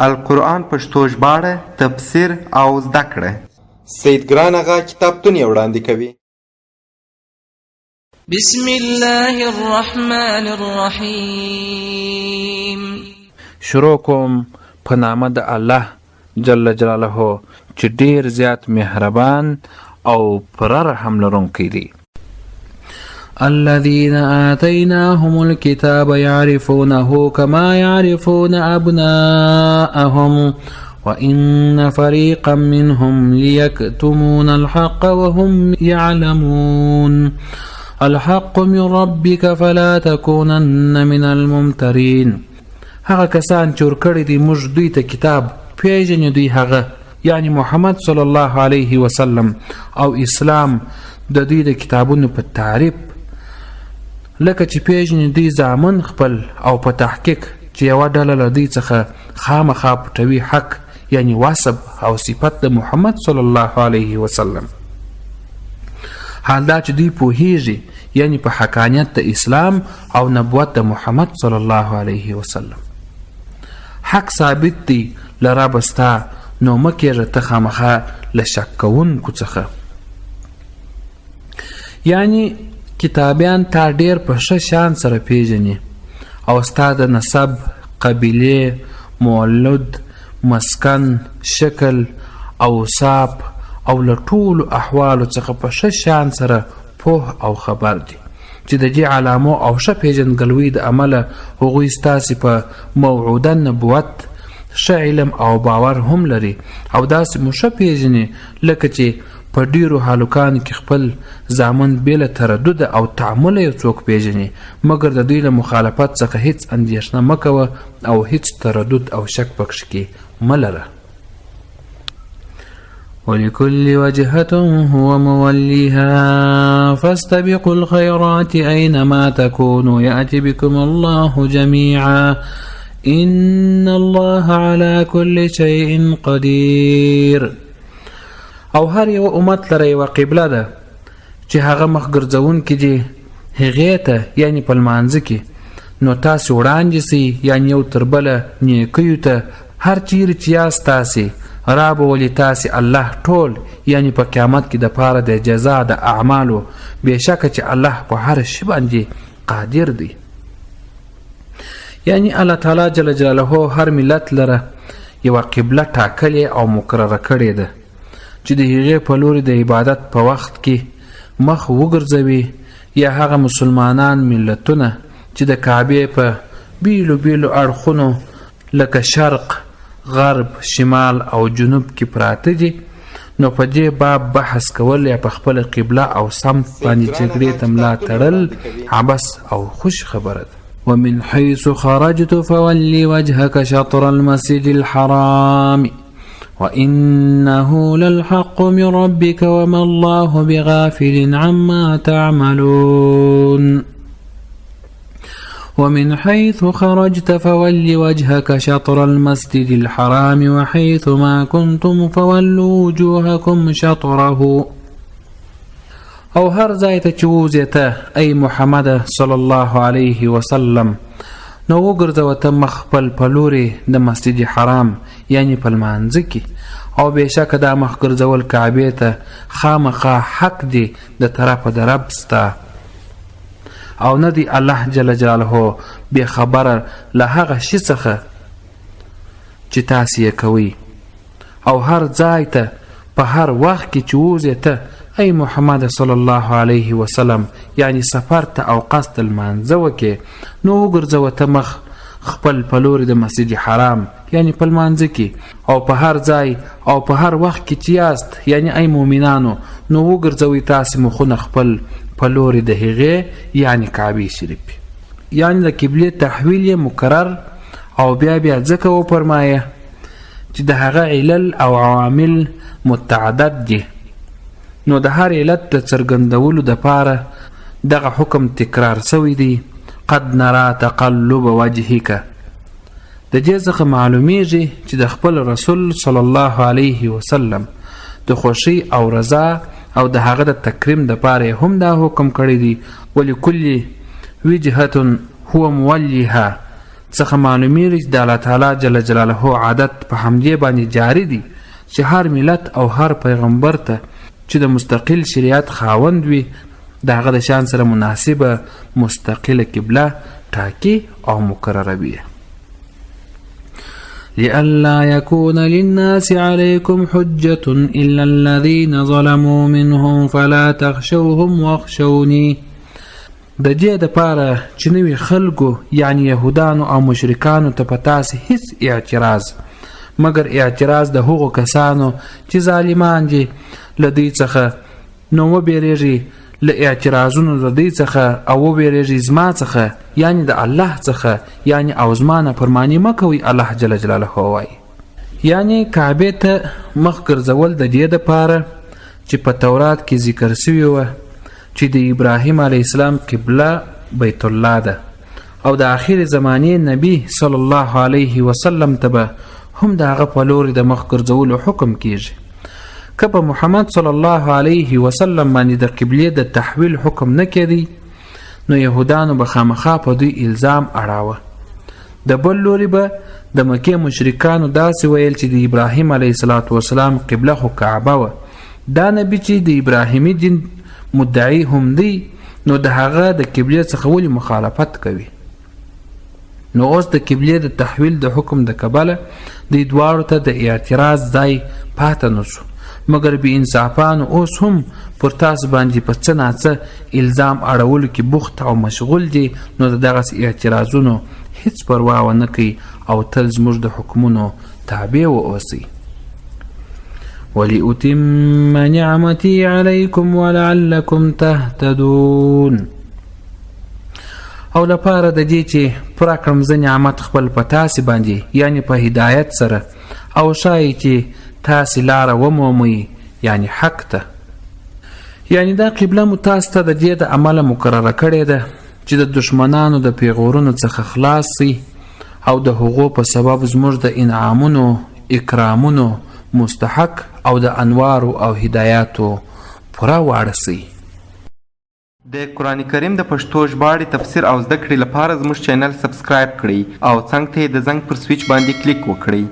القرآن پښتو ژباړه، تفسیر او زده کړه. سید ګران آغا کتابتون یې وړاندې کوي. بسم الله الرحمن الرحیم. شروع کوم په نامه د الله جل جلاله چې ډیر زیات مهربان او پر رحم لرونکی دی. الذين آتيناهم الكتاب يعرفونه كما يعرفون أبناءهم وإن فريقا منهم ليكتمون الحق وهم يعلمون الحق من ربك فلا تكونن من الممترين. هغه کسان چې ورکړي دي موږ دوی ته کتاب پیژنې دوی هغه یعنی محمد صلی الله علیه وسلم او اسلام د دوی د کتابونو په تعریف لکه چې پیژنې دوی زامن خپل او په تحقیق چې یوه ډله له دوی څخه خامخا پټوي حق یعنی وصف او صفت د محمد صلی الله علیه وسلم. حال دا چې دوی پوهیږي یعنی په حقانیت د اسلام او نبوت د محمد صلی الله علیه وسلم. حق ثابت دی لرا بستا نو مکیږه ته خامخا له شک کوونکو څخه. یعنی کتابیان تا ډیر په ښه شان سره پیژني او ستا د نسب، قبیلې، مولد، مسکن، شکل، اوصاف او له ټولو احوالو څخه په ښه شان سره پوه او خبر دي چې د دې علامو او ښه پیژندګلوۍ د امله هغوی ستاسې په موعوده نبوت ښه علم او باور هم لري او داسې مو ښه پیژني لکه چې په ډیرو هلکانو کې خپل زامن بېله تردد او تعامله یو څوک پیژني، مګر د دوی له مخالفت څخه هیڅ اندېښنه مه کوه او هیڅ تردد او شک پکښې کې مه لره. ولكل وجهة هو موليها فاستبقوا الخيرات أينما تكونوا يأتي بكم الله جميعا إن الله على كل شيء قدير. او هر یو امت لره یوه قبله ده چې هغه مخ ګرځونکي دي هغې ته یعنې په لمانځه کې نو تاسې وړاندې سئ یعنې یو تر بله نیکیو ته هر چیرې چې یاست تاسې رابولي تاسې الله ټول یعنې په قیامت کې دپاره د جزا د اعمالو بېشکه چې الله په هر شي باندې قادر دی. یعنی الله تعالی جل جلاله هر ملت لره یوه قبله ټاکلې او مقرره کړې ده چې د هغې په لوري د عبادت په وخت کې مخ وګرځوي، یا هغه مسلمانان ملتونه چې د کعبې په بیلو بیلو اړخونو لکه شرق، غرب، شمال او جنوب کې پراته دي نو په دې باب بحث کول یا په خپله قبله او سمت باندې جګړې ته ملا تړل عبث او خوش خبره ده. ومن حيث خرجت فولي وجهك شطر المسجد الحرام وإنه للحق من ربك وما الله بغافل عما تعملون. ومن حيث خرجت فول وجهك شطر المسجد الحرام وحيث ما كنتم فولوا وجوهكم شطره. او هر ځای ته چې ووځې ته ای محمد صلی الله علیه وسلم نو وګرځوه ته مخ خپل په لورې د مسجد حرام یعنی په لمانځه کې او بېشکه دا مخ ګرځول کعبې ته خامخا حق دی د طرفه د رب ستا او نه دی الله جل جلاله بې خبره له هغه شي څخه چې تاسې یې کوئ. او هر ځای ته په هر وخت کې چې ووځې ته ای محمد صلی الله علیه وسلم یعنی سفر ته او قصد لمانځه وکې نو وګرځوه ته مخ خپل په لوري د مسجد حرام یعنی په لمانځه کې او په هر ځای او په هر وخت کې چې یاست یعنی ای مؤمنانو نو وګرځوئ تاسې مخونه خپل په لوري د هغې یعنی کعبې شریف یعنی د قبلې تحویل یې مقرر او بیا ځکه وفرمایه چې د هغه علل او عوامل متعدد دي نو د هر علت د څرګندولو دپاره دغه حکم تکرار سوی دی. قد نرى تقلب وجهك د دې څخه معلومیږي چې د خپل رسول صلی الله علیه وسلم د خوښۍ او رضا او د هغه د تکریم دپاره هم دا حکم کړی دی. ولکل وجهة هو موليها څخه معلومیږي چې د الله تعالی جل جلاله عادت په همدې باندې جاری دی چې هر ملت او هر پیغمبر ته چې د مستقل شریعت خاوند وي د هغه د شان سره مناسبه مستقله قبله ټاکي او مقرره وي. لئلا يكون للناس عليكم حجة إلا الذين ظلموا منهم فلا تخشوهم واخشوني. د دې دپاره چې نوي خلکو یعنی یهودانو او مشرکانو ته په تاسې هیڅ اعتراض مګر اعتراض د هغو کسانو چې ظالمان دي له دوی څخه، نو وبېرېږئ له اعتراضونو د دوی څخه او وبېرېږئ زما څخه یعنی د الله څخه یعنی او زما نافرماني مه کوئ. الله جل جلاله وایي یعنی کعبې ته مخ ګرځول د دې دپاره چې په تورات کې ذکر سوي وه چې د ابراهیم علیه السلام قبله بیت الله ده او د آخر زمانې نبی صلی الله علیه وسلم ته به هم د هغه په لوري د مخ ګرځولو حکم کیږي. که په محمد صلی الله علیه وسلم باندې د قبلې د تحویل حکم نه کېدی نو یهودانو به خامخا په دوی الزام اړاوه. د بل لوري به د مکې مشرکانو داسې ویل چې د ابراهیم علیه السلام قبله خو کعبه وه، دا نبی چې د ابراهیمي دین مدعی هم دی نو د هغه د قبلې څخه ولې مخالفت کوي؟ نو اوس د قبلې د تحویل د حکم د کبله دوی دواړو ته د اعتراض ځای پاته نه شو، مګر بې انصافانو اوس هم پر تاسو باندې په څه ناڅه الزام اړولو کې بوخت او مشغول دي، نو د دغسې اعتراضونو هیڅ پروا ونه کوي او تل زموږ د حکمونو تابع واوسئ. ولأتم نعمتي عليكم ولعلكم تهتدون. او لپاره د دې چې پوره کړم زه نعمت خپل په تاسې باندې یعنی په هدایت سره او ښایي چې تاسې لاره ومومئ یعنی حق ته. یعنی دا قبله مو تاسو ته د دې د عمله مقرره کړې ده چې د دشمنانو د پیغورونو څخه خلاص سئ او د هغو په سبب زموږ د انعامونو اکرامونو مستحق او د انوارو او هدایاتو پوره واړه سئ. د قرآن کریم د پښتو ژباړې تفسیر او زده کړې لپاره زموږ چینل سبسکرایب کړئ او څنګ ته یې د زنګ پر سویچ باندې کلیک وکړئ.